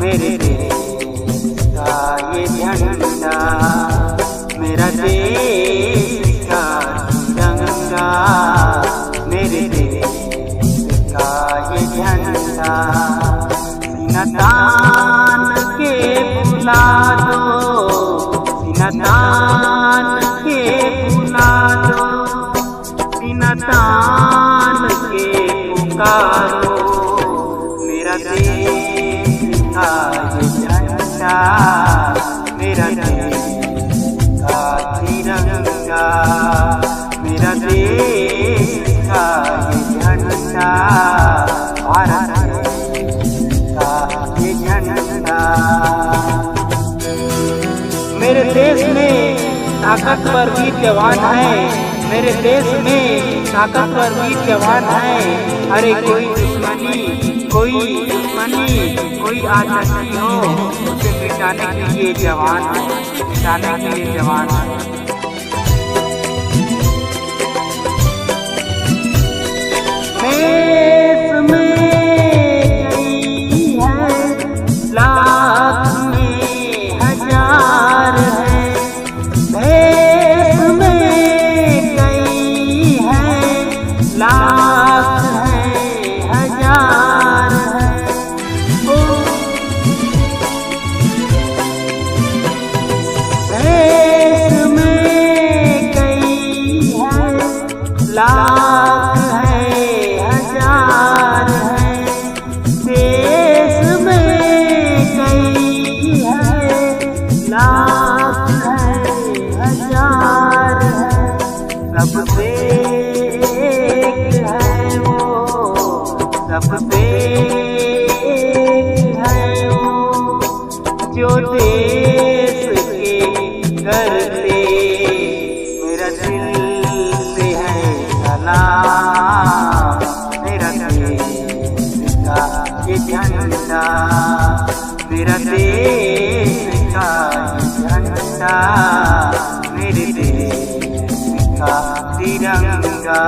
मेरे देश का ये झंडा, मेरा देश का तिरंगा, मेरे देश का ये झंडा। सीना तान के बुला दो, सीना तान के बुला दो, सीना तान के पुकारो, मेरा देश का ये झंडा, मेरा देश का तिरंगा, मेरा देश का ये झंडा, भारत का ये झंडा। मेरे देश में ताकतवर वीर जवान है, मेरे देश में ताकतवर वीर जवान है। अरे कोई दुश्मनी कोई आतंकी हो, उसे मिटाने के लिए जवान है, मिटाने के लिए जवान है। देश में कई है, लाख में हजार है, देश में कई है, लाख है, हजार है। देश में कई है, लाख है, हजार है, देश में कई है, लाख है, हजार है। सबसे एक है वो, सबसे एक है वो, जो देश के करते मेरा दिल से है सलाम, मेरा देश का ये झंडा, मेरा देश का ये झंडा, मेरे देश का तिरंगा।